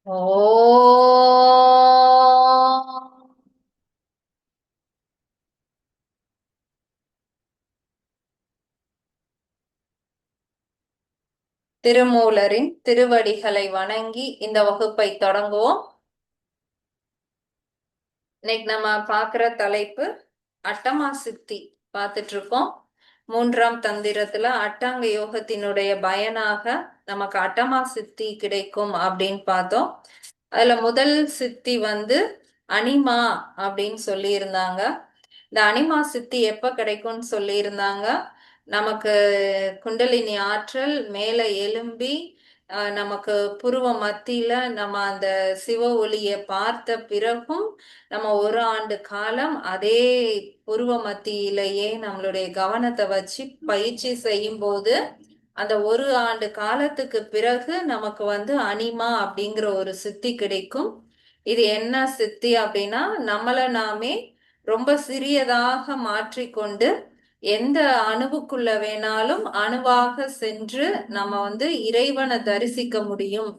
ஓ திருமூலரின் திருவடிகளை வணங்கி இந்த வகுப்பை தொடங்குவோம். இன்னைக்கு நம்ம பார்க்குற தலைப்பு அட்டமா சித்தி பார்த்துட்டு இருக்கோம். மூன்றாம் தந்திரத்துல அட்டாங்க யோகத்தினுடைய பயனாக நமக்கு அட்டமா சித்தி கிடைக்கும் அப்படின்னு பார்த்தோம். அதுல முதல் சித்தி அனிமா அப்படின்னு சொல்லி இருந்தாங்க. இந்த அனிமா சித்தி எப்ப கிடைக்கும்னு சொல்லி இருந்தாங்க. நமக்கு குண்டலினி ஆற்றல் மேல எழும்பி நமக்கு புருவ மத்தியில நம்ம அந்த சிவ ஒளியை பார்த்த பிறகும் நம்ம ஒரு ஆண்டு காலம் அதே புருவ மத்தியிலேயே நம்மளுடைய கவனத்தை வச்சு பயிற்சி செய்யும் போது அந்த ஒரு ஆண்டு காலத்துக்கு பிறகு நமக்கு அனிமா அப்படிங்கிற ஒரு சித்தி கிடைக்கும். இது என்ன சித்தி அப்படின்னா, நம்மளை நாமே ரொம்ப சிறியதாக மாற்றிக்கொண்டு எந்த அணுவுக்குள்ள வேணாலும் அணுவாக சென்று நம்ம இறைவனை தரிசிக்க முடியும்.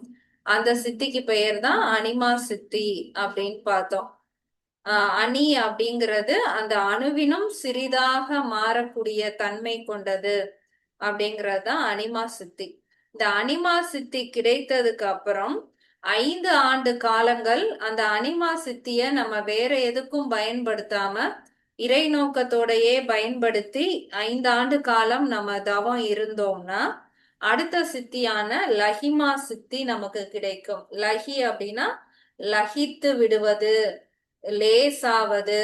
அந்த சித்திக்கு பெயர் தான் அனிமா சித்தி அப்படின்னு பார்த்தோம். அணி அப்படிங்கிறது அந்த அணுவினும் சிறிதாக மாறக்கூடிய தன்மை கொண்டது அப்படிங்கிறது தான் அனிமா சித்தி. இந்த அனிமா சித்தி கிடைத்ததுக்கு அப்புறம் 5 ஆண்டு காலங்கள் அந்த அனிமா சித்திய நம்ம வேற எதுக்கும் பயன்படுத்தாம இறை நோக்கத்தோடையே பயன்படுத்தி 5 ஆண்டு காலம் நம்ம தவம் இருந்தோம்னா அடுத்த சித்தியான லஹிமா சித்தி நமக்கு கிடைக்கும். லஹி அப்படின்னா லகித்து விடுவது, லேசாவது,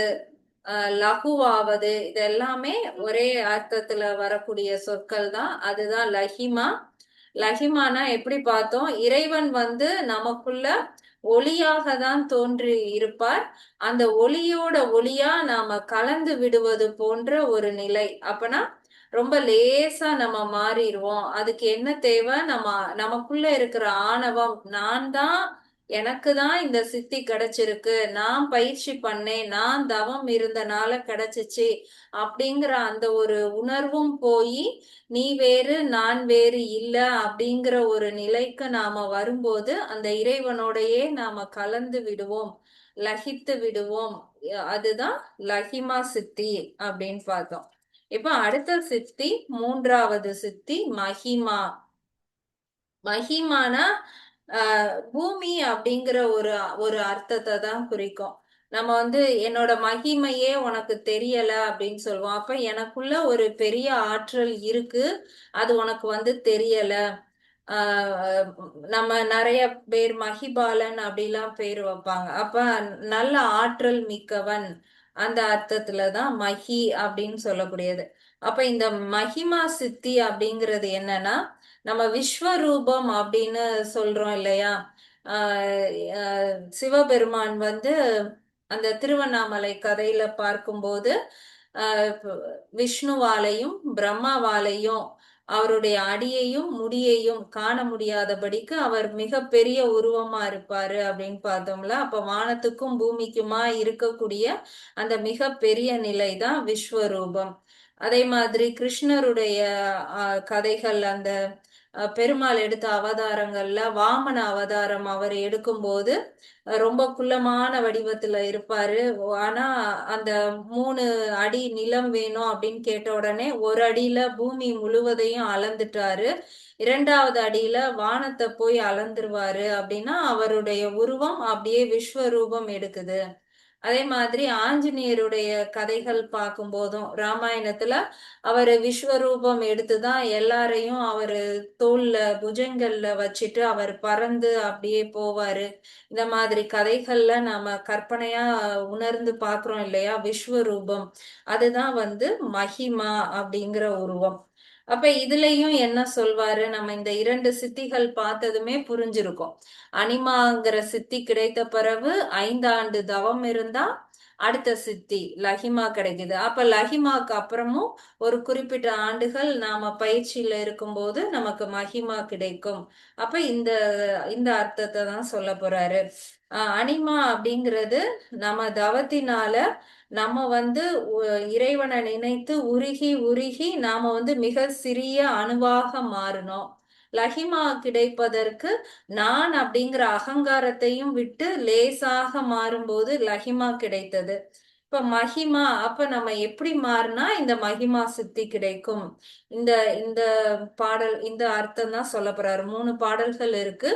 லகுவாவது, இது எல்லாமே ஒரே அர்த்தத்துல வரக்கூடிய சொற்கள் தான். அதுதான் லஹிமா. லஹிமானா எப்படி பார்த்தோம்? இறைவன் நமக்குள்ள ஒளியாக தான் தோன்றி இருப்பார். அந்த ஒளியோட ஒளியா நாம கலந்து விடுவது போன்ற ஒரு நிலை. அப்பனா ரொம்ப லேசா நம்ம மாறிடுவோம். அதுக்கு என்ன தேவை? நமக்குள்ள இருக்கிற ஆணவம், நான் தான், எனக்கு தான் இந்த சித்தி கிடைச்சிருக்கு, நான் பயிற்சி பண்ணேன், நான் தவம் இருந்தனால கிடைச்சிச்சு அப்படிங்கிற அந்த ஒரு உணர்வும் போய் நீ வேறு நான் வேறு இல்ல அப்படிங்கிற ஒரு நிலைக்கு நாம வரும்போது அந்த இறைவனோடையே நாம கலந்து விடுவோம், லகித்து விடுவோம். அதுதான் லஹிமா சித்தி அப்படின்னு பார்த்தோம். இப்ப அடுத்த சித்தி, மூன்றாவது சித்தி மகிமா. மகிமானா பூமி அப்படிங்கிற ஒரு ஒரு அர்த்தத்தை தான் குறிக்கும். நம்ம என்னோட மகிமையே உனக்கு தெரியல அப்படின்னு சொல்லுவோம். அப்ப எனக்குள்ள ஒரு பெரிய ஆற்றல் இருக்கு, அது உனக்கு தெரியல. ஆஹ் நம்ம நிறைய பேர் மகிபாலன் அப்படிலாம் பேர் வைப்பாங்க. அப்ப நல்ல ஆற்றல் மிக்கவன் அந்த அர்த்தத்துலதான் மகி அப்படின்னு சொல்லக்கூடியது. அப்ப இந்த மகிமா சித்தி அப்படிங்கிறது என்னன்னா, நம்ம விஸ்வரூபம் அப்படின்னு சொல்றோம் இல்லையா? ஆஹ் சிவபெருமான் அந்த திருவண்ணாமலை கதையில பார்க்கும்போது விஷ்ணுவாலையும் பிரம்மாவாலையும் அவருடைய அடியையும் முடியையும் காண முடியாதபடிக்கு அவர் மிக பெரிய உருவமா இருப்பாரு அப்படின்னு பார்த்தோம்ல. அப்ப வானத்துக்கும் பூமிக்குமா இருக்கக்கூடிய அந்த மிக பெரிய நிலை தான் விஸ்வரூபம். அதே மாதிரி கிருஷ்ணருடைய கதைகள், அந்த பெருமாள் எடுத்த அவதாரங்கள்ல வாமன அவதாரம் அவர் எடுக்கும்போது ரொம்ப குள்ளமான வடிவத்துல இருப்பாரு. ஆனா அந்த 3 அடி நிலம் வேணும் அப்படின்னு கேட்ட உடனே ஒரு அடியில பூமி முழுவதையும் அளந்துட்டாரு, 2வது அடியில வானத்தை போய் அளந்துருவாரு. அப்படின்னா அவருடைய உருவம் அப்படியே விஸ்வரூபம் எடுக்குது. அதே மாதிரி ஆஞ்சநேயருடைய கதைகள் பார்க்கும் போதும் ராமாயணத்துல அவரு விஸ்வரூபம் எடுத்துதான் எல்லாரையும் அவரு தோல்ல புஜங்கள்ல வச்சுட்டு அவர் பறந்து அப்படியே போவாரு. இந்த மாதிரி கதைகள்ல நாம கற்பனையா உணர்ந்து பார்க்கிறோம் இல்லையா? விஸ்வரூபம் அதுதான் மகிமா அப்படிங்கிற உருவம். அப்ப இதுலயும் என்ன சொல்வாரு? நம்ம இந்த 2 சித்திகள் பார்த்ததுமே புரிஞ்சிருக்கும். அனிமாங்கிற சித்தி கிடைத்த பிறகு 5 ஆண்டு தவம் இருந்தா அடுத்த சித்தி லஹிமா கிடைக்குது. அப்ப லஹிமாக்கு அப்புறமும் ஒரு குறிப்பிட்ட ஆண்டுகள் நாம பயிற்சியில இருக்கும்போது நமக்கு மகிமா கிடைக்கும். அப்ப இந்த இந்த அர்த்தத்தை தான் சொல்ல போறாரு. அனிமா அப்படிங்கிறது நம்ம தவத்தினால நம்ம இறைவனை நினைத்து உருகி உருகி நாம மிக சிறிய அணுவாக மாறணும். லஹிமா கிடைப்பதற்கு நான் அப்படிங்கிற அகங்காரத்தையும் விட்டு லேசாக மாறும்போது லஹிமா கிடைத்தது. இப்ப மகிமா, அப்ப நம்ம எப்படி மாறினா இந்த மகிமா சித்தி கிடைக்கும்? இந்த இந்த பாடல் இந்த அர்த்தம் தான் சொல்ல போறாரு. 3 பாடல்கள் இருக்கு.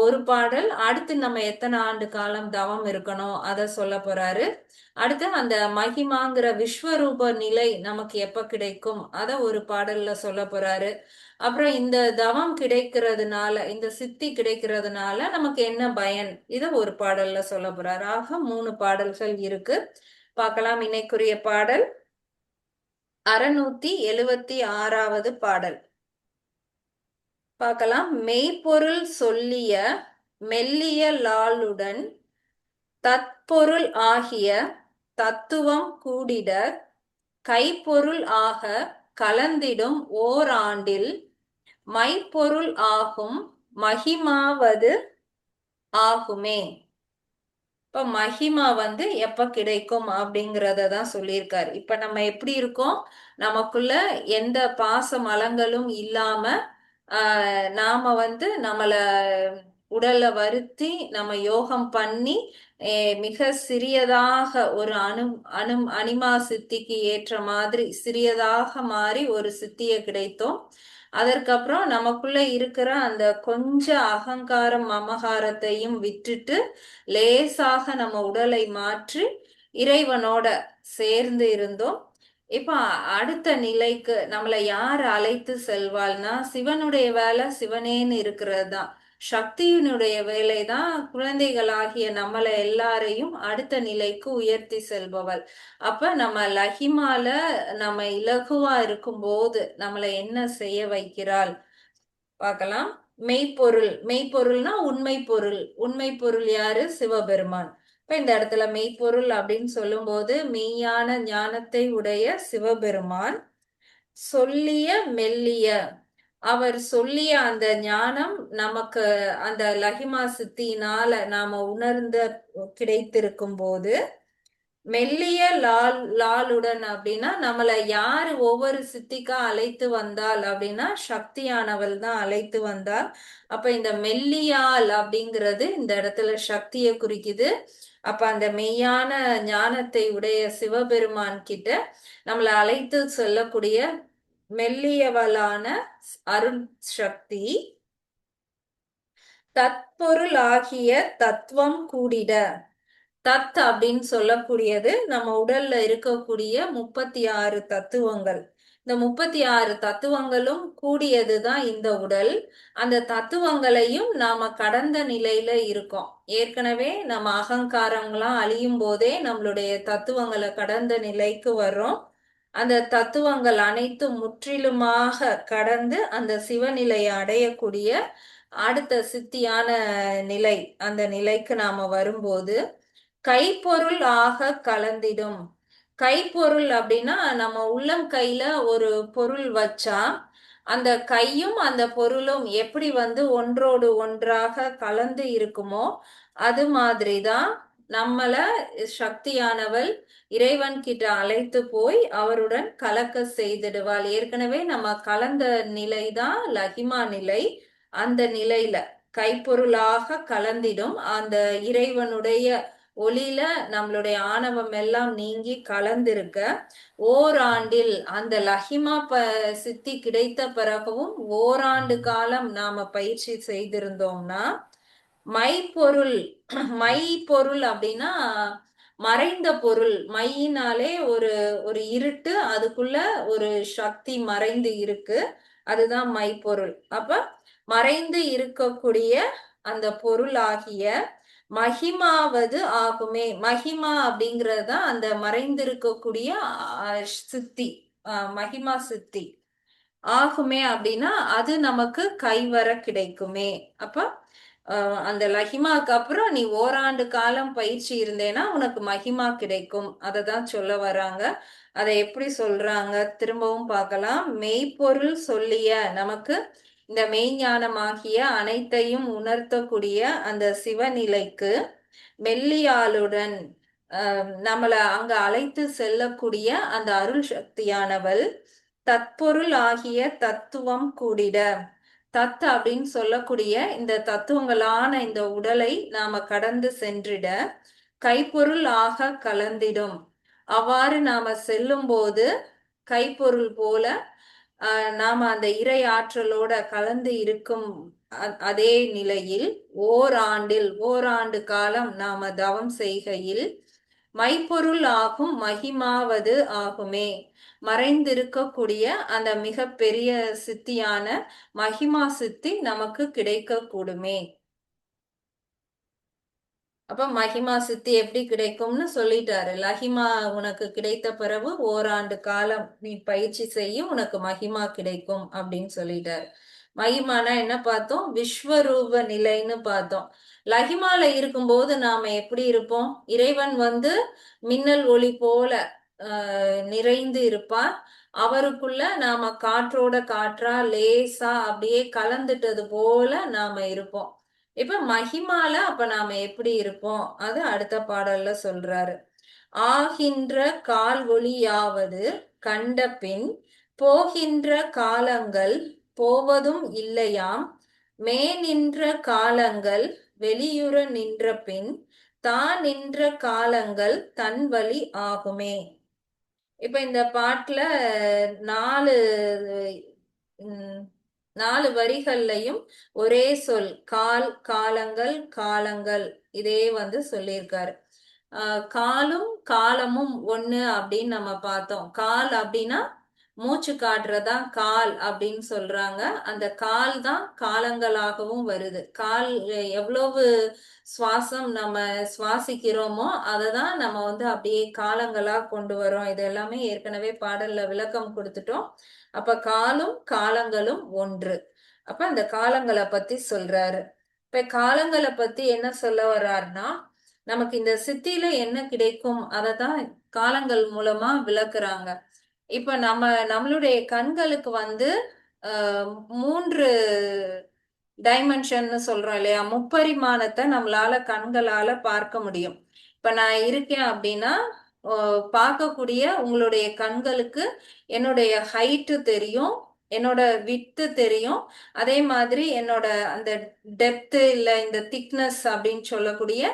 ஒரு பாடல் அடுத்து நம்ம எத்தனை ஆண்டு காலம் தவம் இருக்கணும் அத சொல்ல போறாரு. அடுத்து அந்த மகிமாங்கிற விஸ்வரூப நிலை நமக்கு எப்ப கிடைக்கும் அத ஒரு பாடல்ல சொல்ல போறாரு. அப்புறம் இந்த தவம் கிடைக்கிறதுனால, இந்த சித்தி கிடைக்கிறதுனால நமக்கு என்ன பயன், இத ஒரு பாடல்ல சொல்ல போறாரு. ஆக 3 பாடல்கள் இருக்கு. பார்க்கலாம். இன்னைக்குரிய பாடல் 676வது பாடல் பார்க்கலாம். மெய்ப்பொருள் சொல்லிய மெல்லிய லாளுடன் தற்பொருள் ஆகிய தத்துவம் கூடிட கைப்பொருள் ஆக கலந்திடும் ஓராண்டில் மைப்பொருள் ஆகும் மகிமாவது ஆகுமே. இப்ப மகிமா எப்ப கிடைக்கும் அப்படிங்கறத தான் சொல்லியிருக்காரு. இப்ப நம்ம எப்படி இருக்கோம்? நமக்குள்ள எந்த பாச மலங்களும் இல்லாம நாம நம்மள உடல்ல வருத்தி நம்ம யோகம் பண்ணி மிக சிறியதாக ஒரு அனிமா சித்திக்கு ஏற்ற மாதிரி சிறியதாக மாறி ஒரு சித்திய கிடைத்தோம். அதற்கப்புறம் நமக்குள்ள இருக்கிற அந்த கொஞ்ச அகங்காரம் மமகாரத்தையும் விட்டுட்டு லேசாக நம்ம உடலை மாற்றி இறைவனோட சேர்ந்து இருந்தோம். இப்ப அடுத்த நிலைக்கு நம்மளை யார் அழைத்து செல்வாள்னா, சிவனுடைய வேலை சிவனேன்னு இருக்கிறது தான். சக்தியினுடைய வேலைதான் குழந்தைகளாகிய நம்மளை எல்லாரையும் அடுத்த நிலைக்கு உயர்த்தி செல்பவள். அப்ப நம்ம லஹிமால நம்ம இலகுவா இருக்கும்போது நம்மளை என்ன செய்ய வைக்கிறாள் பார்க்கலாம். மெய்ப்பொருள், மெய்ப்பொருள்னா உண்மை பொருள். உண்மை பொருள் யாரு? சிவபெருமான். இப்ப இந்த இடத்துல மெய்ப்பொருள் அப்படின்னு சொல்லும்போது மெய்யான ஞானத்தை உடைய சிவபெருமான் சொல்லிய மெல்லிய, அவர் சொல்லிய அந்த ஞானம் நமக்கு அந்த லஹிமா சித்தியினால நாம உணர்ந்த கிடைத்திருக்கும் போது மெல்லிய லாளுடன் அப்படின்னா நம்மளை யாரு ஒவ்வொரு சித்திக்கா அழைத்து வந்தாள் அப்படின்னா சக்தியானவள் தான் அழைத்து வந்தாள். அப்ப இந்த மெல்லியால் அப்படிங்கிறது இந்த இடத்துல சக்தியை குறிக்குது. அப்ப அந்த மெய்யான ஞானத்தை உடைய சிவபெருமான் கிட்ட நம்மளை அழைத்து செல்லக்கூடிய மெல்லியவளான அருள் சக்தி தற்பொருள் ஆகிய தத்துவம் கூடிட. தத் அப்படின்னு சொல்லக்கூடியது நம்ம உடல்ல இருக்கக்கூடிய 36 தத்துவங்கள். இந்த 36 தத்துவங்களும் கூடியதுதான் இந்த உடல். அந்த தத்துவங்களையும் நாம கடந்த நிலையில இருக்கோம். ஏற்கனவே நம்ம அகங்காரங்களாம் அழியும் போதே நம்மளுடைய தத்துவங்களை கடந்த நிலைக்கு வர்றோம். அந்த தத்துவங்கள் அனைத்தும் முற்றிலுமாக கடந்து அந்த சிவநிலையை அடையக்கூடிய அடுத்த சித்தியான நிலை, அந்த நிலைக்கு நாம வரும்போது கைப்பொருள் ஆக கலந்திடும். கைப்பொருள் அப்படின்னா நம்ம உள்ளம் கையில ஒரு பொருள் வச்சா அந்த கையும் அந்த பொருளும் எப்படி ஒன்றோடு ஒன்றாக கலந்து இருக்குமோ அது மாதிரிதான் நம்மள சக்தியானவள் இறைவன் கிட்ட அழைத்து போய் அவருடன் கலக்க செய்திடுவாள். ஏற்கனவே நம்ம கலந்த நிலைதான் லஹிமா நிலை. அந்த நிலையில கைப்பொருளாக கலந்திடும் அந்த இறைவனுடைய ஒளியில நம்மளுடைய ஆணவம் எல்லாம் நீங்கி கலந்திருக்க ஓராண்டில் அந்த லஹிமா சித்தி கிடைத்த பிறகவும் ஓராண்டு காலம் நாம பயிற்சி செய்திருந்தோம்னா மைப்பொருள், மை பொருள் அப்படின்னா மறைந்த பொருள். மையினாலே ஒரு ஒரு இருட்டு, அதுக்குள்ள ஒரு சக்தி மறைந்து இருக்கு, அதுதான் மைப்பொருள். அப்ப மறைந்து இருக்கக்கூடிய அந்த பொருள் ஆகிய மகிமாவது ஆகுமே. மகிமா அப்படிங்கிறது தான் அந்த மறைந்திருக்கக்கூடிய சித்தி, மகிமா சித்தி ஆகுமே அப்படின்னா அது நமக்கு கைவர கிடைக்குமே. அப்ப அந்த லஹிமாக்கு அப்புறம் நீ ஓராண்டு காலம் பயிற்சி இருந்தேன்னா உனக்கு மகிமா கிடைக்கும். அதை தான் சொல்ல வராங்க. அதை எப்படி சொல்றாங்க திரும்பவும் பார்க்கலாம். மெய்ப்பொருள் சொல்லிய, நமக்கு இந்த மெய்ஞானமாகிய அனைத்தையும் உணர்த்தக்கூடிய அந்த சிவநிலைக்கு மெல்லியாளுடன் நம்மளை அங்க அழைத்து செல்லக்கூடிய அந்த அருள் சக்தியானவள் தற்பொருள் ஆகிய தத்துவம் கூடிட. தத் அப்படின்னு சொல்லக்கூடிய இந்த தத்துவங்களான இந்த உடலை நாம கடந்து சென்றிட கைப்பொருள் ஆக கலந்திடும். அவ்வாறு நாம செல்லும் போது கைப்பொருள் போல நாம அந்த இறை ஆற்றலோட கலந்து இருக்கும் அதே நிலையில் ஓராண்டு காலம் நாம தவம் செய்கையில் மைப்பொருள் ஆகும் மகிமாவது ஆகுமே. மறைந்திருக்கக்கூடிய அந்த மிக பெரிய சித்தியான மகிமா சித்தி நமக்கு கிடைக்க கூடுமே. அப்ப மகிமா சித்தி எப்படி கிடைக்கும்னு சொல்லிட்டாரு. லஹிமா உனக்கு கிடைத்த பிறகு ஓராண்டு காலம் நீ பயிற்சி செய்யும், உனக்கு மகிமா கிடைக்கும் அப்படின்னு சொல்லிட்டாரு. மகிமானா என்ன பார்த்தோம்? விஸ்வரூப நிலைன்னு பார்த்தோம். லஹிமால இருக்கும்போது நாம எப்படி இருப்போம்? இறைவன் மின்னல் ஒளி போல நிறைந்து இருப்பார். அவருக்குள்ள நாம காற்றோட காற்றா லேசா அப்படியே கலந்துட்டது போல நாம இருப்போம். இப்ப மகிமால அப்ப நாம எப்படி இருப்போம்? அது அடுத்த பாடல்ல சொல்றாரு. ஆகின்ற கால் ஒளியாவது கண்ட பின் போகின்ற காலங்கள் போவதும் இல்லையாம். நின்ற காலங்கள் வெளியுற நின்ற பின் தான் நின்ற காலங்கள் தன் வழி ஆகுமே. இப்ப இந்த பாட்டுல 4 வரிகள்லையும் ஒரே சொல் காலங்கள் காலங்கள் இதே சொல்லியிருக்காரு. காலும் காலமும் ஒண்ணு அப்படின்னு நம்ம பார்த்தோம். கால் அப்படின்னா மூச்சு காட்டுறதா கால் அப்படின்னு சொல்றாங்க. அந்த கால் தான் காலங்களாகவும் வருது. கால் எவ்வளவு சுவாசம் நம்ம சுவாசிக்கிறோமோ அதை தான் நம்ம அப்படியே காலங்களா கொண்டு வரோம். இது எல்லாமே ஏற்கனவே பாடல்ல விளக்கம் கொடுத்துட்டோம். அப்ப காலும் காலங்களும் ஒன்று. அப்ப அந்த காலங்களை பத்தி சொல்றாரு. இப்ப காலங்களை பத்தி என்ன சொல்ல வர்றாருன்னா, நமக்கு இந்த சித்தியில என்ன கிடைக்கும் அததான் காலங்கள் மூலமா விளக்குறாங்க. இப்ப நம்மளுடைய கண்களுக்கு 3 டைமென்ஷன் சொல்றோம் இல்லையா? முப்பரிமாணத்தை நம்மளால கண்களால பார்க்க முடியும். இப்ப நான் இருக்கேன் அப்படின்னா பார்க்கக்கூடிய உங்களுடைய கண்களுக்கு என்னுடைய ஹைட்டு தெரியும், என்னோட வித்து தெரியும், அதே மாதிரி என்னோட அந்த டெப்த் இல்ல இந்த திக்னஸ் அப்படின்னு சொல்லக்கூடிய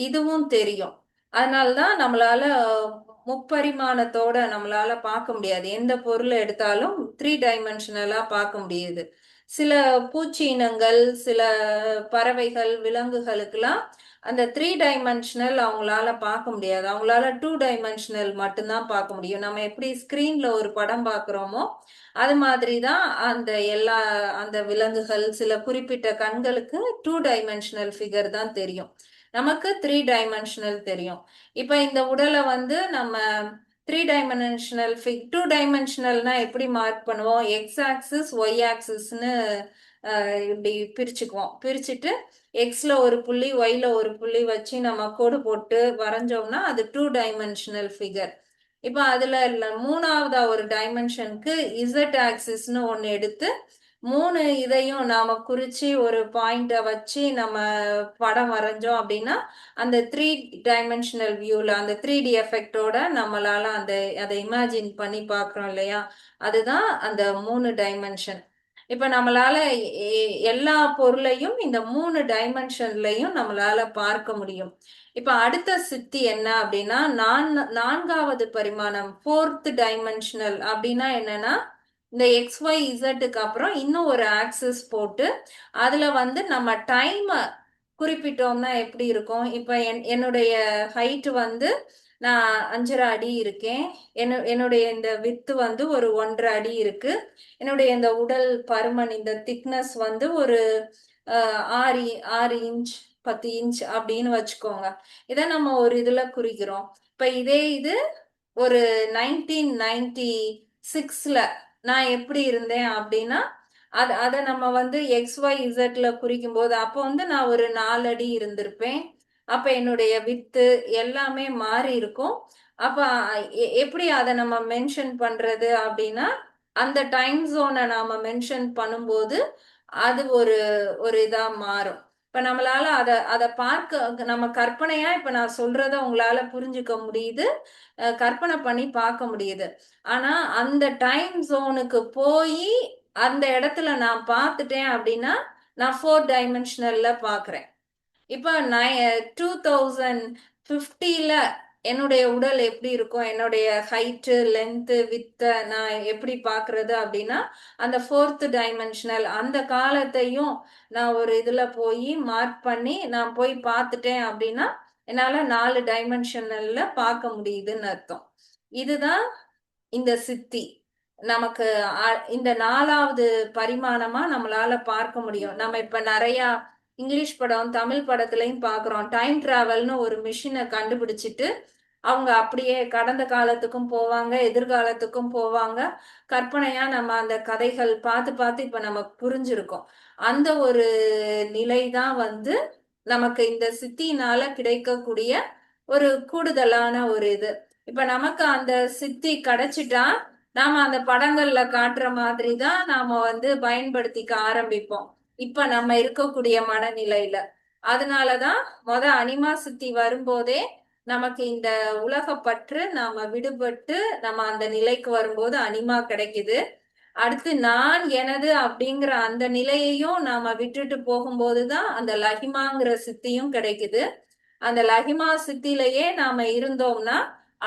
இதுவும் தெரியும். அதனாலதான் நம்மளால முப்பரிமாணத்தோட நம்மளால பார்க்க முடியாது. எந்த பொருளை எடுத்தாலும் 3 டைமென்ஷனலா பார்க்க முடியுது. சில பூச்சி இனங்கள், சில பறவைகள், விலங்குகளுக்கெல்லாம் அந்த 3 டைமென்ஷனல் அவங்களால பார்க்க முடியாது. அவங்களால 2 டைமென்ஷனல் மட்டும்தான் பார்க்க முடியும். நம்ம எப்படி ஸ்கிரீன்ல ஒரு படம் பார்க்குறோமோ அது மாதிரிதான் அந்த விலங்குகள், சில குறிப்பிட்ட கண்களுக்கு 2 டைமென்ஷனல் ஃபிகர் தான் தெரியும். நமக்கு 3 டைமென்ஷனல் தெரியும். இப்ப இந்த உடலை நம்ம 3 டைமென்ஷனல் 2 டைமென்ஷனல்னா எப்படி மார்க் பண்ணுவோம்? எக்ஸ் ஆக்சிஸ் ஒய் ஆக்சிஸ்னு இப்படி பிரிச்சுக்குவோம். பிரிச்சுட்டு எக்ஸ்ல ஒரு புள்ளி ஒய்ல ஒரு புள்ளி வச்சு நம்ம கோடு போட்டு வரைஞ்சோம்னா அது 2 டைமென்ஷனல் ஃபிகர். இப்ப அதுல 3ஆவதா ஒரு டைமென்ஷனுக்கு இசட் ஆக்சிஸ்னு ஒன்னு எடுத்து 3 இதையும் நாம குறிச்சு ஒரு பாயிண்ட வச்சு நம்ம படம் வரைஞ்சோம் அப்படின்னா அந்த 3 டைமென்ஷனல் வியூல அந்த 3D எஃபெக்டோட நம்மளால அதை இமேஜின் பண்ணி பார்க்கிறோம் இல்லையா? அதுதான் அந்த 3 டைமென்ஷன். இப்ப நம்மளால எல்லா பொருளையும் இந்த 3 டைமென்ஷன்லயும் நம்மளால பார்க்க முடியும். இப்ப அடுத்த சித்தி என்ன அப்படின்னா 4வது பரிமாணம் 4th டைமென்ஷனல் அப்படின்னா என்னன்னா இந்த XY Zக்கு அப்புறம் இன்னும் ஒரு ஆக்சிஸ் போட்டு அதுல நம்ம டைம் குறிப்பிட்டோம்னா எப்படி இருக்கும்? இப்ப என்னுடைய ஹைட் நான் 5.5 அடி இருக்கேன். என்னுடைய இந்த வித்து ஒரு 1.5 அடி இருக்கு. என்னுடைய இந்த உடல் பருமன் இந்த திக்னஸ் ஒரு 6 இன்ச் 10 இன்ச் அப்படின்னு வச்சுக்கோங்க. இதை நம்ம ஒரு இதுல குறிக்கிறோம். இப்ப இது ஒரு 1996ல நான் எப்படி இருந்தேன் அப்படின்னா அதை நம்ம XYZல குறிக்கும் போது அப்போ நான் ஒரு 4 அடி இருந்திருப்பேன். அப்ப என்னுடைய வித்து எல்லாமே மாறி இருக்கும். அப்ப எப்படி அதை நம்ம மென்ஷன் பண்றது அப்படின்னா அந்த டைம் ஜோனை நாம மென்ஷன் பண்ணும்போது அது ஒரு இதா மாறும். இப்ப நம்மளால அதை பார்க்க நம்ம கற்பனையா இப்ப நான் சொல்றத உங்களால புரிஞ்சுக்க முடியுது, கற்பனை பண்ணி பார்க்க முடியுது. ஆனா அந்த டைம் ஜோனுக்கு போய் அந்த இடத்துல நான் பார்த்துட்டேன் அப்படின்னா நான் 4 டைமென்ஷனல்ல பார்க்குறேன். இப்போ 2050ல என்னுடைய உடல் எப்படி இருக்கும், என்னுடைய ஹைட்டு லென்த்து வித்தை நான் எப்படி பார்க்கறது அப்படின்னா அந்த 4th டைமென்ஷனல் அந்த காலத்தையும் நான் ஒரு இதுல போய் மார்க் பண்ணி நான் போய் பார்த்துட்டேன் அப்படின்னா என்னால 4 டைமென்ஷனல்ல பார்க்க முடியுதுன்னு அர்த்தம். இதுதான் இந்த சித்தி. நமக்கு இந்த 4வது பரிமாணமா நம்மளால பார்க்க முடியும். நம்ம இப்ப நிறைய இங்கிலீஷ் படம் தமிழ் படத்துலயும் பாக்குறோம். டைம் டிராவல்னு ஒரு மிஷினை கண்டுபிடிச்சிட்டு அவங்க அப்படியே கடந்த காலத்துக்கும் போவாங்க, எதிர்காலத்துக்கும் போவாங்க. கற்பனையா நம்ம அந்த கதைகள் பார்த்து பார்த்து இப்ப நமக்கு புரிஞ்சிருக்கோம். அந்த ஒரு நிலை தான் வந்து நமக்கு இந்த சித்தினால கிடைக்கக்கூடிய ஒரு கூடுதலான ஒரு இது. இப்ப நமக்கு அந்த சித்தி கிடைச்சிட்டா நாம அந்த படங்கள்ல காட்டுற மாதிரி தான் நாம வந்து பயன்படுத்திக்க ஆரம்பிப்போம் இப்ப நம்ம இருக்கக்கூடிய மனநிலையில. அதனாலதான் அனிமா சித்தி வரும்போதே நமக்கு இந்த உலகப்பற்று நாம விடுபட்டு நம்ம அந்த நிலைக்கு வரும்போது அனிமா கிடைக்குது. அடுத்து நான் எனது அப்படிங்கிற அந்த நிலையையும் நாம விட்டுட்டு போகும்போதுதான் அந்த லஹிமாங்கிற சித்தியும் கிடைக்குது. அந்த லஹிமா சித்திலேயே நாம இருந்தோம்னா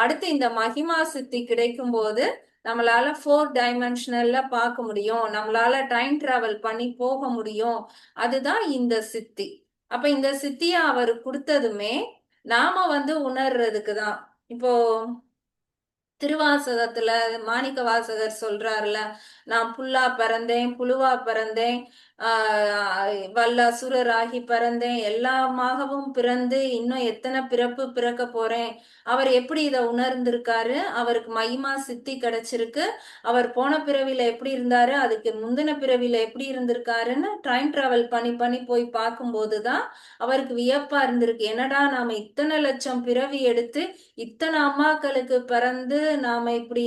அடுத்து இந்த மகிமா சித்தி கிடைக்கும் போது நம்மளால 4 டைமென்ஷனல்ல பார்க்க முடியும், நம்மளால டைம் டிராவல் பண்ணி போக முடியும். அதுதான் இந்த சித்தி. அப்ப இந்த சித்திய அவர் கொடுத்ததுமே நாம வந்து உணர்றதுக்கு தான். இப்போ திருவாசகத்துல மாணிக்க வாசகர் சொல்றாருல, நான் புல்லா பிறந்தேன், புழுவா பிறந்தேன், வல்ல அசுரராகி பிறந்தேன், எல்லாமாகவும் பிறந்து இன்னும் எத்தனை பிறப்பு பிறக்க போறேன். அவர் எப்படி இதை உணர்ந்திருக்காரு, அவருக்கு மகிமா சித்தி கிடைச்சிருக்கு. அவர் போன பிறவில எப்படி இருந்தாரு, அதுக்கு முந்தின பிறவில எப்படி இருந்திருக்காருன்னு டைம் டிராவல் பண்ணி பண்ணி போய் பார்க்கும்போதுதான் அவருக்கு வியப்பா இருந்திருக்கு. என்னடா நாம இத்தனை லட்சம் பிறவி எடுத்து இத்தனை அம்மாக்களுக்கு பிறந்து நாம இப்படி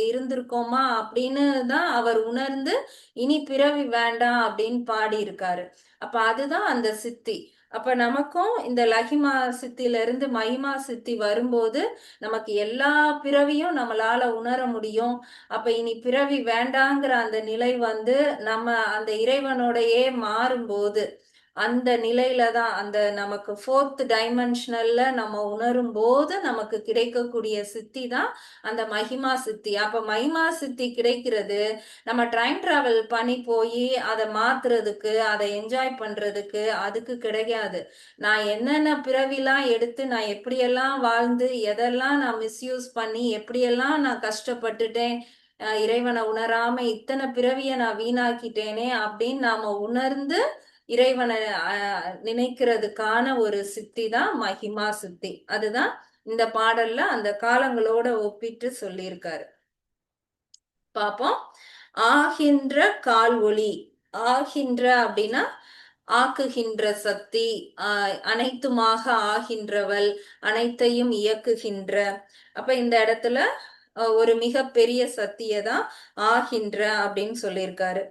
இருந்திருக்கோமா அப்படின்னு தான் அவர் உணர்ந்து இனி பிறவி வேண்டாம் அப்படின்னு பாடி இருக்காரு. அப்ப அதுதான் அந்த சித்தி. அப்ப நமக்கும் இந்த லஹிமா சித்தில இருந்து மகிமா சித்தி வரும்போது நமக்கு எல்லா பிறவியும் நம்மளால உணர முடியும். அப்ப இனி பிறவி வேண்டாங்கிற அந்த நிலை வந்து நம்ம அந்த இறைவனோடையே மாறும்போது அந்த நிலையில தான் அந்த நமக்கு 4th டைமென்ஷனல்ல நம்ம உணரும் போது நமக்கு கிடைக்கக்கூடிய சித்தி தான் அந்த மகிமா சித்தி. அப்ப மகிமா சித்தி கிடைக்கிறது நம்ம டைம் டிராவல் பண்ணி போய் அதை மாத்துறதுக்கு, அதை என்ஜாய் பண்றதுக்கு அதுக்கு கிடையாது. நான் என்னென்ன பிறவிலாம் எடுத்து நான் எப்படியெல்லாம் வாழ்ந்து எதெல்லாம் நான் மிஸ்யூஸ் பண்ணி எப்படியெல்லாம் நான் கஷ்டப்பட்டுட்டேன், இறைவனை உணராம இத்தனை பிறவிய நான் வீணாக்கிட்டேனே அப்படின்னு நாம உணர்ந்து இறைவனை நினைக்கிறதுக்கான ஒரு சித்தி தான் மகிமா சித்தி. அதுதான் இந்த பாடல்ல அந்த காலங்களோட ஒப்பிட்டு சொல்லியிருக்காரு. பாப்போம். ஆகின்ற கால் ஒளி. ஆகின்ற அப்படின்னா ஆக்குகின்ற சக்தி, அனைத்துமாக ஆகின்றவள், அனைத்தையும் இயக்குகின்ற. அப்ப இந்த இடத்துல ஒரு மிக பெரிய சக்தியதான் ஆகின்ற அப்படின்னு சொல்லியிருக்காரு.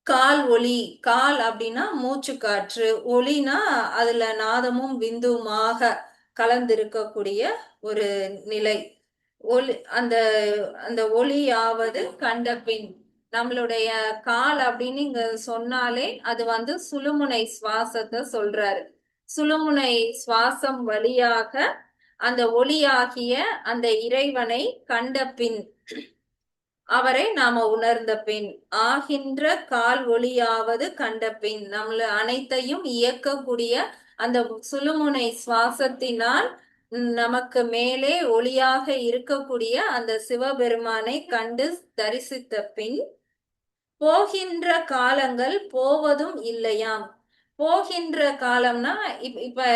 கால் ஒளி, கால் அப்படின்னா மூச்சு காற்று, ஒளினா அதுல நாதமும் விந்துமாக கலந்திருக்கக்கூடிய ஒரு நிலை. ஒளி அந்த அந்த ஒளியாவது கண்ட பின். நம்மளுடைய கால் அப்படின்னு இங்க சொன்னாலே அது வந்து சுழுமுனை சுவாசத்தை சொல்றாரு. சுழுமுனை சுவாசம் வழியாக அந்த ஒளியாகிய அந்த இறைவனை கண்ட பின், அவரை நாம உணர்ந்த பின், ஆகின்ற கால் ஒளியாவது கண்ட பின், நம்மள அனைத்தையும் இயக்கக்கூடிய அந்த சுழுமுனை சுவாசத்தினால் நமக்கு மேலே ஒளியாக இருக்கக்கூடிய அந்த சிவபெருமானை கண்டு தரிசித்த பின், போகின்ற காலங்கள் போவதும் இல்லையாம். போகின்ற காலம்னா இப்ப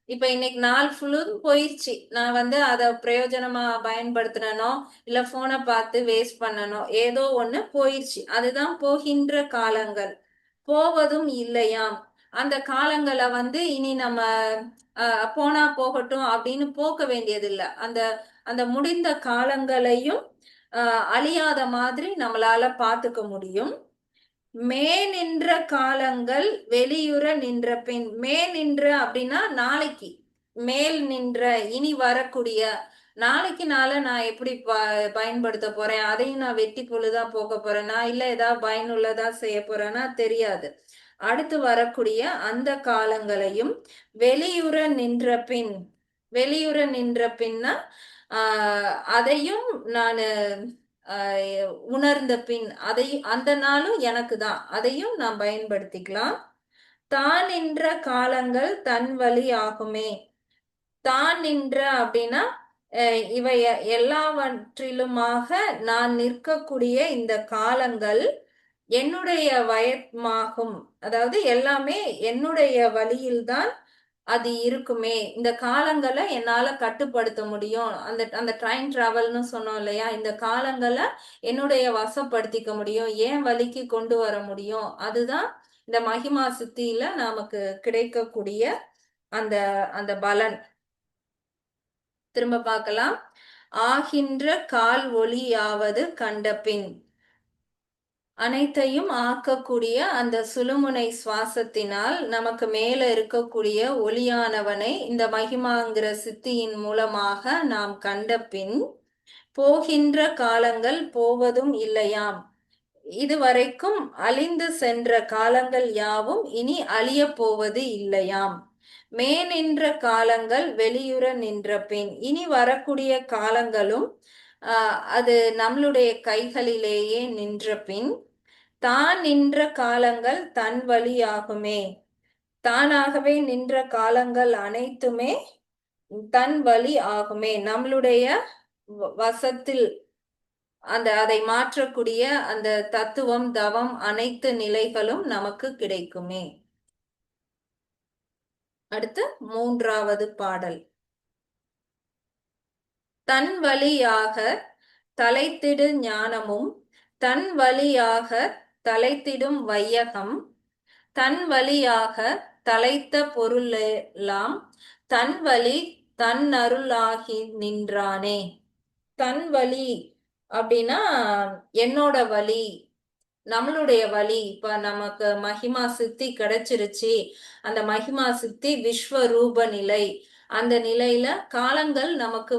இப்ப இன்னைக்கு நாள் ஃபுல்லும் போயிடுச்சு, நான் வந்து அதை பிரயோஜனமா பயன்படுத்தினோ இல்ல போனை பார்த்து வேஸ்ட் பண்ணனோ ஏதோ ஒண்ணு போயிடுச்சு, அதுதான் போகின்ற காலங்கள். போவதும் இல்லையாம். அந்த காலங்களை வந்து இனி நம்ம போனா போகட்டும் அப்படின்னு போக்க வேண்டியது இல்லை. அந்த அந்த முடிந்த காலங்களையும் அழியாத மாதிரி நம்மளால பாத்துக்க முடியும். மே நின்ற காலங்கள் வெளியுற நின்ற பின். மே நின்ற அப்படின்னா நாளைக்கு, மேல் நின்ற இனி வரக்கூடிய நாளைக்கு நாளை நான் எப்படி பயன்படுத்த போறேன், அதையும் நான் வெட்டி பொழுதா போக போறேன்னா இல்ல ஏதாவது பயனுள்ளதா செய்ய போறேன்னா தெரியாது. அடுத்து வரக்கூடிய அந்த காலங்களையும் வெளியுற நின்ற பின், வெளியுற நின்ற பின்னா அதையும் நான் உணர்ந்த பின், அதையும் அந்த நாளும் எனக்கு தான், அதையும் நான் பயன்படுத்திக்கலாம். தான் நின்ற காலங்கள் தன் வழி ஆகுமே. தான் நின்ற அப்படின்னா இவை எல்லாவற்றிலுமாக நான் நிற்கக்கூடிய இந்த காலங்கள் என்னுடைய வயமாகும். அதாவது எல்லாமே என்னுடைய வழியில்தான் அது இருக்குமே. இந்த காலங்களை என்னால கட்டுப்படுத்த முடியும். அந்த அந்த ட்ரெயின் டிராவல்னு சொன்னோம் இல்லையா, இந்த காலங்களை என்னுடைய வசப்படுத்திக்க முடியும், ஏன் வழிக்கு கொண்டு வர முடியும். அதுதான் இந்த மகிமா சித்தியில நமக்கு கிடைக்கக்கூடிய அந்த அந்த பலன். திரும்ப பார்க்கலாம். ஆகின்ற கால் ஒளியாவது கண்டபின், அனைத்தையும் ஆக்கக்கூடிய அந்த சுழுமுனை சுவாசத்தினால் நமக்கு மேல இருக்கக்கூடிய ஒளியானவனை இந்த மகிமாங்கிற சித்தியின் மூலமாக நாம் கண்ட பின், போகின்ற காலங்கள் போவதும் இல்லையாம். இதுவரைக்கும் அழிந்து சென்ற காலங்கள் யாவும் இனி அழிய போவது இல்லையாம். நின்ற காலங்கள் வெளியுற நின்ற பின், இனி வரக்கூடிய காலங்களும் அது நம்மளுடைய கைகளிலேயே நின்ற பின், தான் நின்ற காலங்கள் தன் வழியாகுமே. தானாகவே நின்ற காலங்கள் அனைத்துமே தன் வழி ஆகுமே. நம்மளுடைய வசத்தில் அதை மாற்றக்கூடிய அந்த தத்துவம், தவம், அனைத்து நிலைகளும் நமக்கு கிடைக்குமே. அடுத்து 3வது பாடல். தன் வழியாக தலைத்திடு ஞானமும், தன் வழியாக தலைத்திடும் வையகம், தன் வழியாக தலைத்த பொருளெல்லாம் தன் வழி தன் அருளாகி நின்றானே. தன் வழி அப்படின்னா என்னோட வழி, நம்மளுடைய வழி. இப்ப நமக்கு மகிமா சித்தி கிடைச்சிருச்சு. அந்த மகிமா சித்தி விஸ்வரூப நிலை. அந்த நிலையில காலங்கள் நமக்கு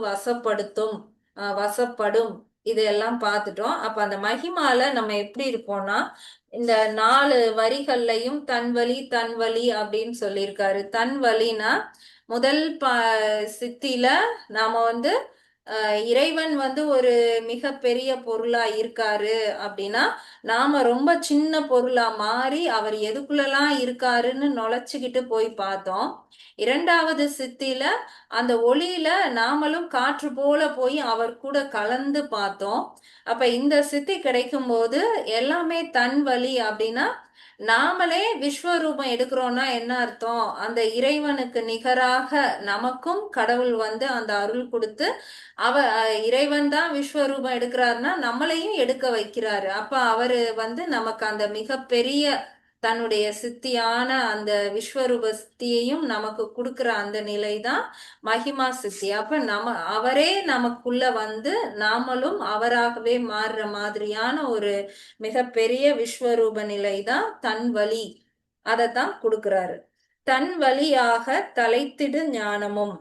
வசப்படும். இதெல்லாம் பார்த்துட்டோம். அப்ப அந்த மகிமால நம்ம எப்படி இருப்போம்னா, இந்த 4 வரிகள்லையும் தன் வழி அப்படின்னு சொல்லியிருக்காரு. தன் வழினா முதல் சித்தில நாம இறைவன் ஒரு மிக பெரிய பொருளா இருக்காரு அப்படின்னா, நாம ரொம்ப சின்ன பொருளா மாறி அவர் எதுக்குள்ளலாம் இருக்காருன்னு நுழைச்சுக்கிட்டு போய் பார்த்தோம். 2வது சித்தில அந்த ஒளியில நாமளும் காற்று போல போய் அவர் கூட கலந்து பார்த்தோம். அப்ப இந்த சித்தி கிடைக்கும் போது எல்லாமே தன் வழி அப்படின்னா, நாமளே விஸ்வரூபம் எடுக்கிறோம்னா என்ன அர்த்தம்? அந்த இறைவனுக்கு நிகராக நமக்கும் கடவுள் அந்த அருள் கொடுத்து, இறைவன் தான் விஸ்வரூபம் எடுக்கிறாருன்னா நம்மளையும் எடுக்க வைக்கிறாரு. அப்ப அவரு நமக்கு அந்த மிகப்பெரிய தன்னுடைய சித்தியான அந்த விஸ்வரூப சித்தியையும் நமக்கு கொடுக்கிற அந்த நிலைதான் மகிமா சித்தி. அப்ப அவரே நமக்குள்ள நாமளும் அவராகவே மாறுற மாதிரியான ஒரு மிகப்பெரிய விஸ்வரூப நிலைதான் தன் வழி. அதைத்தான் கொடுக்கிறாரு. தன் வழியாக தலைத்திடு ஞானமும்,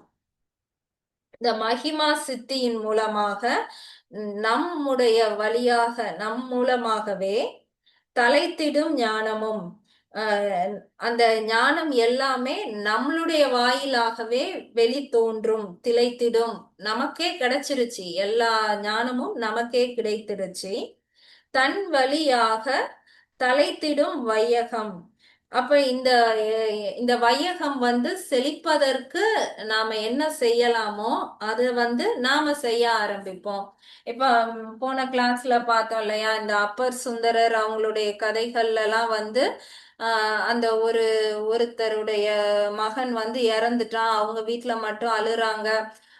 இந்த மகிமா சித்தியின் மூலமாக நம்முடைய வழியாக நம் மூலமாகவே தலைத்திடும் ஞானமும், அந்த ஞானம் எல்லாமே நம்மளுடைய வாயிலாகவே வெளி தோன்றும், திளைத்திடும். நமக்கே கிடைச்சிருச்சு, எல்லா ஞானமும் நமக்கே கிடைத்திருச்சு. தன் வழியாக தலைத்திடும் வையகம். அப்ப இந்த வையகம் செழிப்பதற்கு நாம என்ன செய்யலாமோ அது நாம செய்ய ஆரம்பிப்போம். இப்ப போன கிளாஸ்ல பார்த்தோம் இல்லையா, இந்த அப்பர் சுந்தரர் அவங்களுடைய கதைகள்ல எல்லாம் அந்த ஒருத்தருடைய மகன் இறந்துட்டான், அவங்க வீட்டுல மட்டும் அழுறாங்க.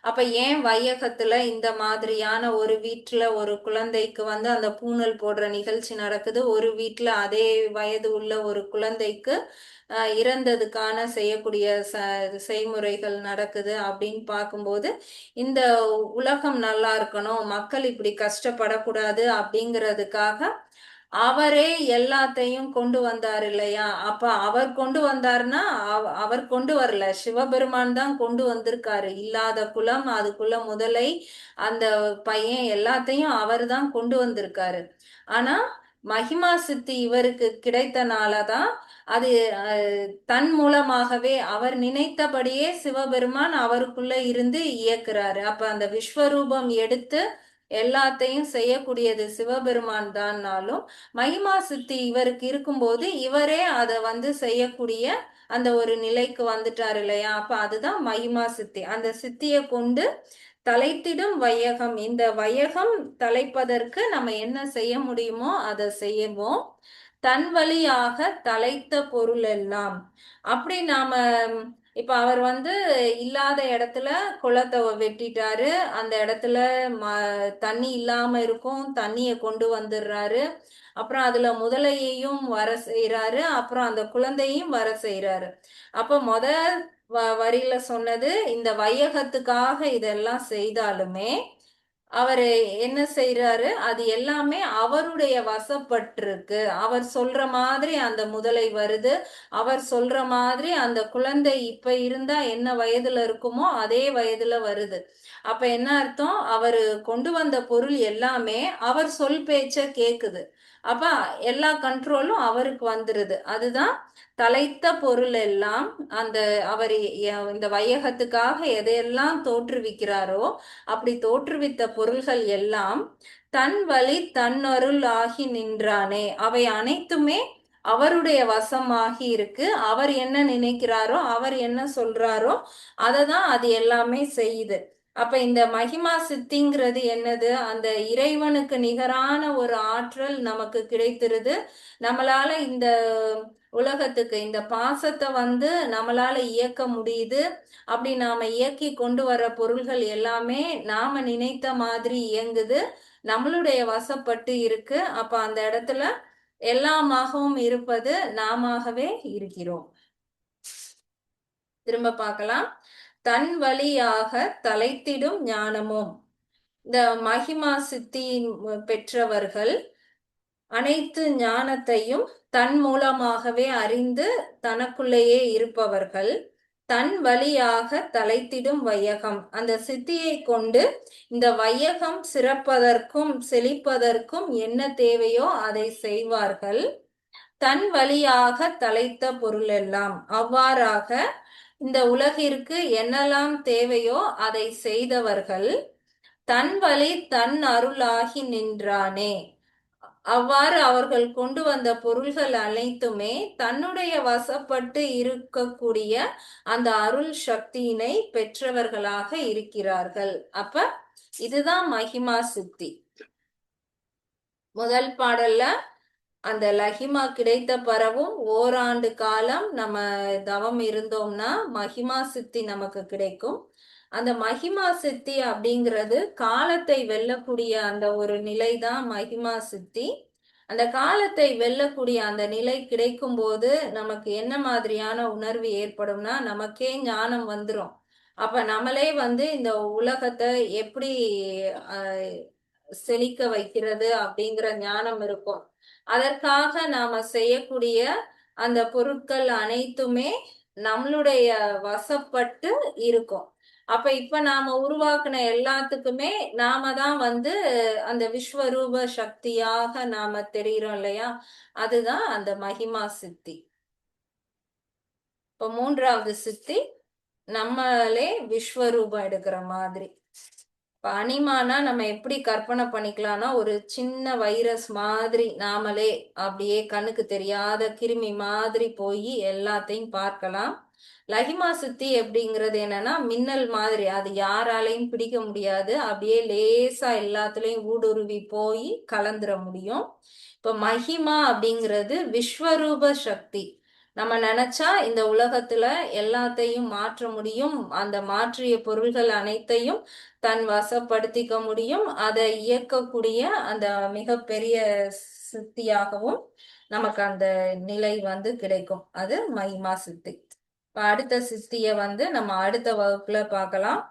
அப்ப ஏன் வையகத்துல இந்த மாதிரியான ஒரு வீட்டுல ஒரு குழந்தைக்கு அந்த பூணல் போடுற நிகழ்ச்சி நடக்குது, ஒரு வீட்டுல அதே வயது உள்ள ஒரு குழந்தைக்கு இறந்ததுக்கான செய்யக்கூடிய செய்முறைகள் நடக்குது அப்படின்னு பார்க்கும்போது, இந்த உலகம் நல்லா இருக்கணும், மக்கள் இப்படி கஷ்டப்படக்கூடாது அப்படிங்கிறதுக்காக அவரே எல்லாத்தையும் கொண்டு வந்தார் இல்லையா? அப்ப அவர் கொண்டு வந்தார்னா அவர் கொண்டு வரல, சிவபெருமான் தான் கொண்டு வந்திருக்காரு. இல்லாத குலம், அதுக்குள்ள முதலை, அந்த பையன் எல்லாத்தையும் அவர் தான் கொண்டு வந்திருக்காரு. ஆனா மகிமா சித்தி இவருக்கு கிடைத்தனாலதான் அது தன் மூலமாகவே அவர் நினைத்தபடியே சிவபெருமான் அவருக்குள்ள இருந்து இயக்குறாரு. அப்ப அந்த விஸ்வரூபம் எடுத்து எல்லாத்தையும் செய்யக்கூடியது சிவபெருமான் தான்னாலும், மகிமா சித்தி இவருக்கு இருக்கும்போது இவரே அதை வந்து செய்யக்கூடிய அந்த ஒரு நிலைக்கு வந்துட்டார் இல்லையா? அப்ப அதுதான் மகிமா சித்தி. அந்த சித்தியை கொண்டு தலைத்திடும் வையகம், இந்த வையகம் தலைப்பதற்கு நம்ம என்ன செய்ய முடியுமோ அதை செய்யவோம். தன் வழியாக தலைத்த பொருள் எல்லாம். அப்படி நாம இப்ப அவர் வந்து இல்லாத இடத்துல குளத்தை வெட்டிட்டாரு. அந்த இடத்துல தண்ணி இல்லாம இருக்கும், தண்ணிய கொண்டு வந்துடுறாரு. அப்புறம் அதுல முதலையையும் வர செய்யறாரு, அப்புறம் அந்த குழந்தையும் வர செய்யறாரு. அப்ப வரியில சொன்னது, இந்த வையகத்துக்காக இதெல்லாம் செய்தாலுமே அவரு என்ன செய்யறாரு, அது எல்லாமே அவருடைய வசப்பட்டிருக்கு. அவர் சொல்ற மாதிரி அந்த முதலை வருது, அவர் சொல்ற மாதிரி அந்த குழந்தை இப்ப இருந்தா என்ன வயதுல இருக்குமோ அதே வயதுல வருது. அப்ப என்ன அர்த்தம், அவரு கொண்டு வந்த பொருள் எல்லாமே அவர் சொல் பேச்ச கேக்குது. அப்ப எல்லா கண்ட்ரோலும் அவருக்கு வந்துருது. அதுதான் தலைத்த பொருள் எல்லாம். அந்த அவர் இந்த வையகத்துக்காக எதையெல்லாம் தோற்றுவிக்கிறாரோ அப்படி தோற்றுவித்த பொருள்கள் எல்லாம் தன் வழி தன்னருள் ஆகி நின்றானே, அவை அனைத்துமே அவருடைய வசமாகி இருக்கு. அவர் என்ன நினைக்கிறாரோ, அவர் என்ன சொல்றாரோ அதை தான் அது எல்லாமே செய்யுது. அப்ப இந்த மகிமா சித்திங்கிறது என்னது, அந்த இறைவனுக்கு நிகரான ஒரு ஆற்றல் நமக்கு கிடைத்திருது. நம்மளால இந்த உலகத்துக்கு இந்த பாசத்தை வந்து நம்மளால இயக்க முடியுது. அப்படி நாம இயக்கி கொண்டு வர பொருள்கள் எல்லாமே நாம நினைத்த மாதிரி இயங்குது, நம்மளுடைய வசப்பட்டு இருக்கு. அப்ப அந்த இடத்துல எல்லாமாகவும் இருப்பது நாமவே இருக்கிறோம். திரும்ப பார்க்கலாம். தன் வழியாக தலைத்திடும் ஞானமும். இந்த மகிமா சித்தி பெற்றவர்கள் அனைத்து ஞானத்தையும் தன் மூலமாகவே அறிந்து தனக்குள்ளேயே இருப்பவர்கள். தன் வழியாக தலைத்திடும் வையகம், அந்த சித்தியை கொண்டு இந்த வையகம் சிறப்பதற்கும் செழிப்பதற்கும் என்ன தேவையோ அதை செய்வார்கள். தன் வழியாக தலைத்த பொருள் எல்லாம். அவ்வாறாக இந்த உலகிற்கு என்னெல்லாம் தேவையோ அதை செய்தவர்கள். தன் வழி தன் அருளாகி நின்றானே, அவ்வாறு அவர்கள் கொண்டு வந்த பொருள்கள் அனைத்துமே தன்னுடைய வசப்பட்டு இருக்கக்கூடிய அந்த அருள் சக்தியினை பெற்றவர்களாக இருக்கிறார்கள். அப்ப இதுதான் மகிமா சித்தி. முதல் பாடல்ல அந்த லகிமா கிடைத்த பிறகும் ஓராண்டு காலம் நம்ம தவம் இருந்தோம்னா மகிமா சித்தி நமக்கு கிடைக்கும். அந்த மகிமா சித்தி அப்படிங்கிறது காலத்தை வெல்லக்கூடிய அந்த ஒரு நிலை தான் மகிமா சித்தி. அந்த காலத்தை வெல்லக்கூடிய அந்த நிலை கிடைக்கும் போது நமக்கு என்ன மாதிரியான உணர்வு ஏற்படும்னா, நமக்கே ஞானம் வந்துடும். அப்ப நம்மளே வந்து இந்த உலகத்தை எப்படி செழிக்க வைக்கிறது அப்படிங்கிற ஞானம் இருக்கும். அதற்காக நாம செய்யக்கூடிய அந்த பொருட்கள் அனைத்துமே நம்மளுடைய வசப்பட்டு இருக்கும். அப்ப இப்ப நாம உருவாக்குன எல்லாத்துக்குமே நாம தான் வந்து அந்த விஸ்வரூப சக்தியாக நாம தெரிகிறோம் இல்லையா? அதுதான் அந்த மகிமா சித்தி. இப்ப மூன்றாவது சித்தி நம்மளே விஸ்வரூபம் எடுக்கிற மாதிரி. இப்ப அனிமானா நம்ம எப்படி கற்பனை பண்ணிக்கலாம்னா, ஒரு சின்ன வைரஸ் மாதிரி நாமளே அப்படியே கண்ணுக்கு தெரியாத கிருமி மாதிரி போய் எல்லாத்தையும் பார்க்கலாம். லகிமா சித்தி எப்படிங்கிறது என்னன்னா, மின்னல் மாதிரி, அது யாராலையும் பிடிக்க முடியாது, அப்படியே லேசா எல்லாத்துலயும் ஊடுருவி போய் கலந்துர முடியும். இப்ப மகிமா அப்படிங்கிறது விஸ்வரூப சக்தி. நம்ம நினைச்சா இந்த உலகத்துல எல்லாத்தையும் மாற்ற முடியும். அந்த மாற்றிய பொருள்கள் அனைத்தையும் தன் வசப்படுத்திக்க முடியும். அதை இயக்கக்கூடிய அந்த மிகப்பெரிய சித்தியாகவும் நமக்கு அந்த நிலை வந்து கிடைக்கும். அது மகிமா சித்தி. இப்ப அடுத்த சித்திய வந்து நம்ம அடுத்த வகுப்புல பார்க்கலாம்.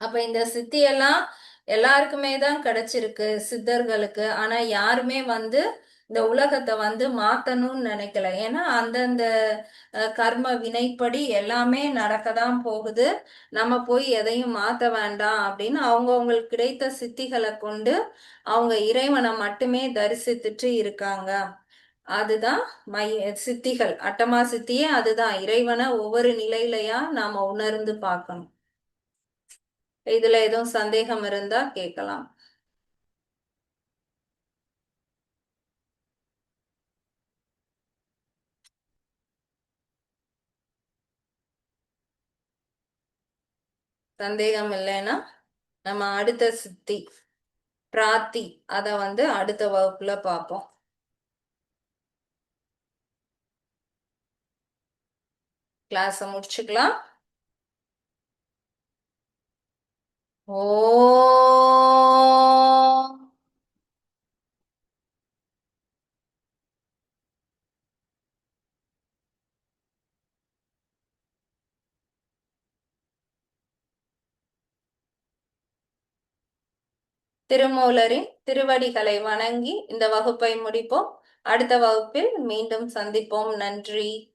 அப்ப இந்த சித்தியெல்லாம் எல்லாருக்குமே தான் கிடைச்சிருக்கு சித்தர்களுக்கு. ஆனா யாருமே இந்த உலகத்தை மாத்தணும்னு நினைக்கல. ஏன்னா அந்தந்த கர்ம வினைப்படி எல்லாமே நடக்கதான் போகுது. நம்ம போய் எதையும் மாத்த வேண்டாம் அப்படின்னு அவங்களுக்கு கிடைத்த சித்திகளை கொண்டு அவங்க இறைவனை மட்டுமே தரிசித்துட்டு இருக்காங்க. அதுதான் சித்திகள். அட்டமா சித்தியே அதுதான். இறைவனை ஒவ்வொரு நிலையிலயா நாம உணர்ந்து பார்க்கணும். இதுல எதுவும் சந்தேகம் இருந்தா கேட்கலாம். சந்தேகம் இல்லைன்னா நம்ம அடுத்த சித்தி பிராத்தி அத அடுத்த வகுப்புல பார்ப்போம். கிளாஸ முடிச்சுக்கலாம். ஓ திருமூலரின் திருவடிகளை வணங்கி இந்த வகுப்பை முடிப்போம். அடுத்த வகுப்பில் மீண்டும் சந்திப்போம். நன்றி.